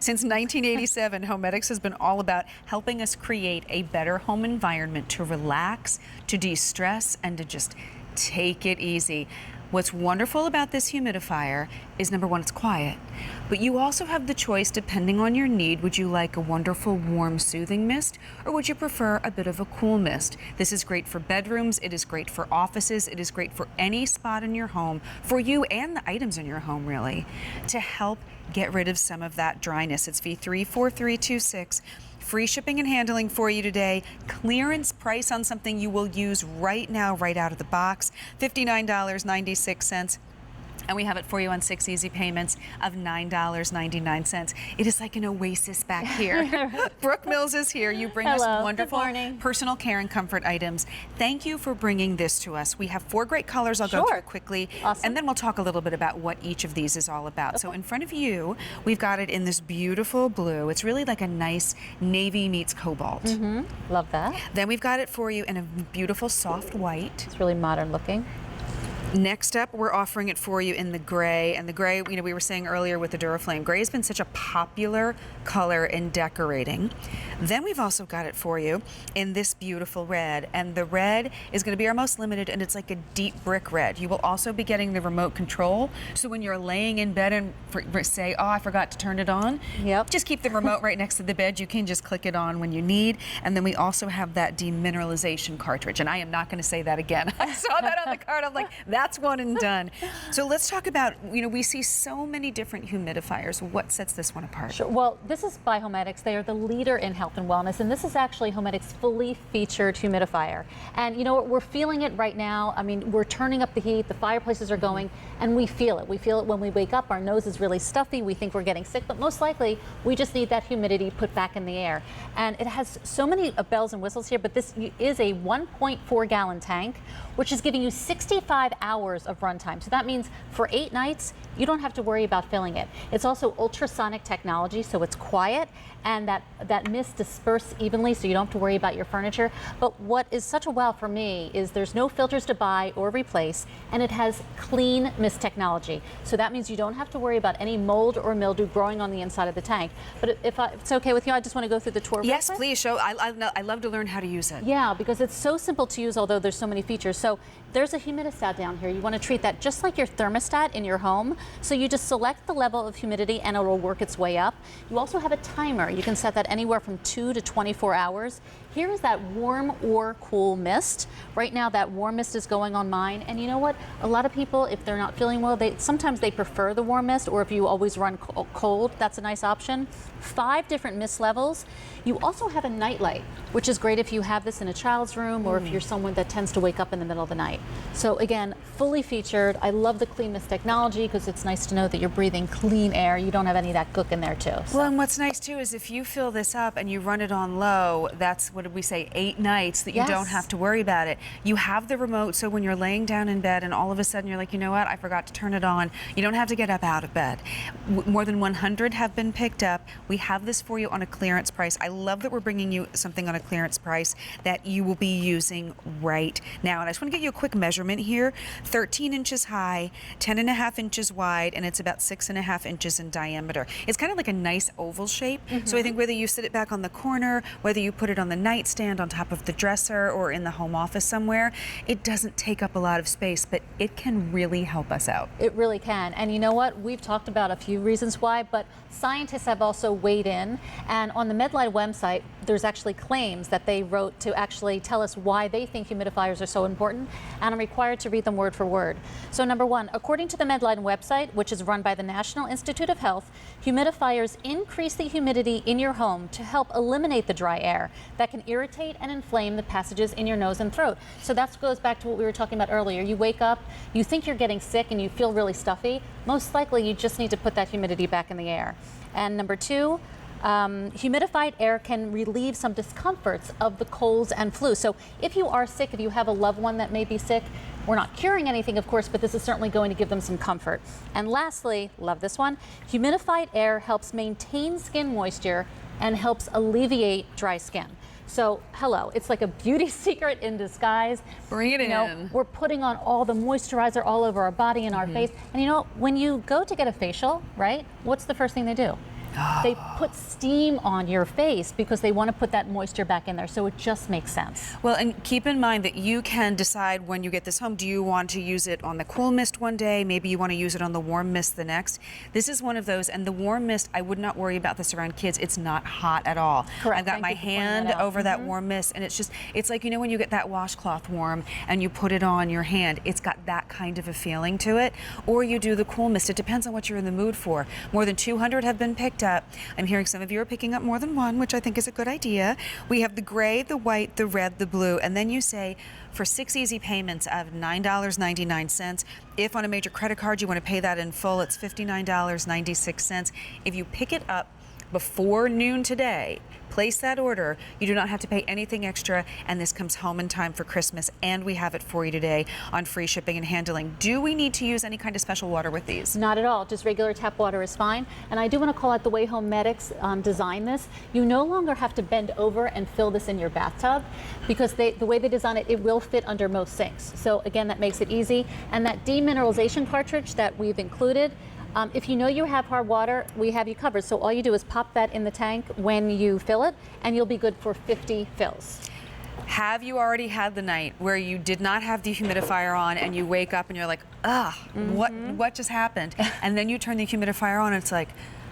Since 1987, HoMedics has been all about helping us create a better home environment to relax, to de-stress, and to just take it easy. What's wonderful about this humidifier is, number one, it's quiet, but you also have the choice, depending on your need. Would you like a wonderful, warm, soothing mist, or would you prefer a bit of a cool mist? This is great for bedrooms, it is great for offices, it is great for any spot in your home, for you and the items in your home, really, to help get rid of some of that dryness. It's V34326. Free shipping and handling for you today. Clearance price on something you will use right now, right out of the box, $59.96. And we have it for you on 6 easy payments of $9.99. It is like an oasis back here. Brooke Mills is here. You bring us wonderful personal care and comfort items. Thank you for bringing this to us. We have 4 great colors. I'll go through quickly. And then we'll talk a little bit about what each of these is all about. So in front of you, we've got it in this beautiful blue. It's really like a nice navy meets cobalt. Love that. Then we've got it for you in a beautiful soft white. It's really modern looking. Next up, we're offering it for you in the gray. And the gray, you know, we were saying earlier with the Duraflame, gray has been such a popular color in decorating. Then we've also got it for you in this beautiful red. And the red is going to be our most limited, and it's like a deep brick red. You will also be getting the remote control. So when you're laying in bed and say, oh, I forgot to turn it on, just keep the remote right next to the bed. You can just click it on when you need. And then we also have that demineralization cartridge. And I am not going to say that again. I saw that on the card. I'm like, that's one and done. So let's talk about, you know, we see so many different humidifiers. What sets this one apart? Sure. Well, this is by HoMedics. They are the leader in health and wellness, and this is actually HoMedics' fully featured humidifier. And you know what, we're feeling it right now. I mean, we're turning up the heat, the fireplaces are going, and we feel it. We feel it when we wake up. Our nose is really stuffy. We think we're getting sick, but most likely we just need that humidity put back in the air. And it has so many bells and whistles here, but this is a 1.4 gallon tank, which is giving you 65 hours of runtime. So that means for 8 nights, you don't have to worry about filling it. It's also ultrasonic technology, so it's quiet, and that mist disperses evenly, so you don't have to worry about your furniture. But what is such a wow for me is there's no filters to buy or replace, and it has clean mist technology. So that means you don't have to worry about any mold or mildew growing on the inside of the tank. But if it's okay with you, I just want to go through the tour. Yes, please. Show. I love to learn how to use it. Yeah, because it's so simple to use, although there's so many features. So there's a humidistat down here. You want to treat that just like your thermostat in your home. So you just select the level of humidity and it will work its way up. You also have a timer. You can set that anywhere from 2 to 24 hours. Here is that warm or cool mist. Right now that warm mist is going on mine. And you know what? A lot of people, if they're not feeling well, sometimes they prefer the warm mist, or if you always run cold, that's a nice option. 5 different mist levels. You also have a night light, which is great if you have this in a child's room or if you're someone that tends to wake up in the middle of the night. So again, fully featured. I love the clean mist technology because it's nice to know that you're breathing clean air. You don't have any of that gook in there too. So. Well, and what's nice too is if you fill this up and you run it on low, that's, what did we say, 8 nights that you don't have to worry about it. You have the remote, so when you're laying down in bed and all of a sudden you're like, you know what, I forgot to turn it on, you don't have to get up out of bed. More than 100 have been picked up. We have this for you on a clearance price. I love that we're bringing you something on a clearance price that you will be using right now. And I just want to get you a quick measurement here. 13 inches high, 10.5 inches wide, and it's about 6.5 inches in diameter. It's kind of like a nice oval shape. So I think whether you sit it back on the corner, whether you put it on the nightstand on top of the dresser or in the home office somewhere, it doesn't take up a lot of space, but it can really help us out. It really can. And you know what? We've talked about a few reasons why, but scientists have also weighed in. And on the Medline website, there's actually claims that they wrote to actually tell us why they think humidifiers are so important, and I'm required to read them word for word. So number 1, according to the Medline website, which is run by the National Institute of Health, humidifiers increase the humidity in your home to help eliminate the dry air that can irritate and inflame the passages in your nose and throat. So that goes back to what we were talking about earlier. You wake up, you think you're getting sick and you feel really stuffy. Most likely you just need to put that humidity back in the air. And number 2, humidified air can relieve some discomforts of the colds and flu. So if you are sick, if you have a loved one that may be sick, we're not curing anything, of course, but this is certainly going to give them some comfort. And lastly, love this one, humidified air helps maintain skin moisture and helps alleviate dry skin. So, hello, it's like a beauty secret in disguise. Bring it in. We're putting on all the moisturizer all over our body and our face. And you know, when you go to get a facial, right, what's the first thing they do? They put steam on your face because they want to put that moisture back in there. So it just makes sense. Well, and keep in mind that you can decide when you get this home, do you want to use it on the cool mist one day? Maybe you want to use it on the warm mist the next. This is one of those, and the warm mist, I would not worry about this around kids. It's not hot at all. Correct. I've got my hand over that warm mist, and it's like, you know, when you get that washcloth warm and you put it on your hand, it's got that kind of a feeling to it. Or you do the cool mist. It depends on what you're in the mood for. More than 200 have been picked up. I'm hearing some of you are picking up more than one, which I think is a good idea. We have the gray, the white, the red, the blue, and then you say for 6 easy payments of $9.99. If on a major credit card you want to pay that in full, it's $59.96. If you pick it up before noon today, place that order. You do not have to pay anything extra, and this comes home in time for Christmas, and we have it for you today on free shipping and handling. Do we need to use any kind of special water with these? Not at all. Just regular tap water is fine. And I do want to call out the way HoMedics designed this. You no longer have to bend over and fill this in your bathtub because the way they design it, it will fit under most sinks. So again, that makes it easy. And that demineralization cartridge that we've included, if you know you have hard water, we have you covered. So all you do is pop that in the tank when you fill it, and you'll be good for 50 fills. Have you already had the night where you did not have the humidifier on and you wake up and you're like, what just happened? And then you turn the humidifier on and it's like,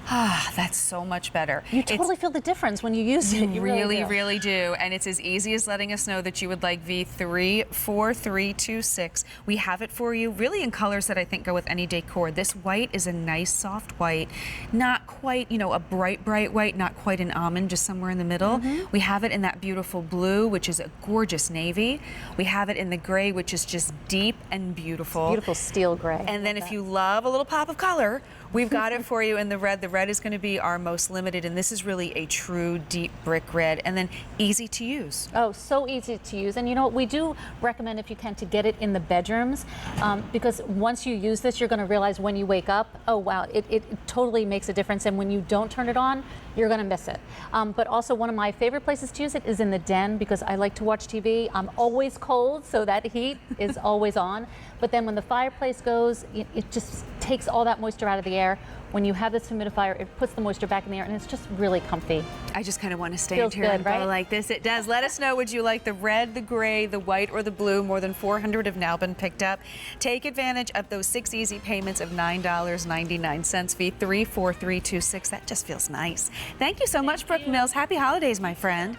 that's so much better. You totally feel the difference when you use it. You really do. And it's as easy as letting us know that you would like V34326. We have it for you, really in colors that I think go with any decor. This white is a nice soft white, not quite, you know, a bright white, not quite an almond, just somewhere in the middle. We have it in that beautiful blue, which is a gorgeous navy. We have it in the gray, which is just deep and beautiful. Beautiful steel gray. And then if you love a little pop of color, we've got it for you in the red. The red is going to be our most limited, and this is really a true deep brick red, and then easy to use. Oh, so easy to use. And you know what, we do recommend, if you can, to get it in the bedrooms, because once you use this, you're going to realize when you wake up, oh wow, it totally makes a difference. And when you don't turn it on, you're going to miss it. But also, one of my favorite places to use it is in the den, because I like to watch TV. I'm always cold, so that heat is always on. But then when the fireplace goes, it just takes all that moisture out of the air. When you have this humidifier, it puts the moisture back in the air, and it's just really comfy. I just kind of want to stand here and go like this. It does. Let us know, would you like the red, the gray, the white, or the blue? More than 400 have now been picked up. Take advantage of those 6 easy payments of $9.99, V34326. That just feels nice. Thank you so much, Brooke Mills. Happy holidays, my friend.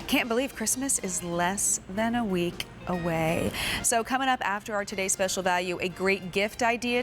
Can't believe Christmas is less than a week away. So coming up after our today's special value, a great gift idea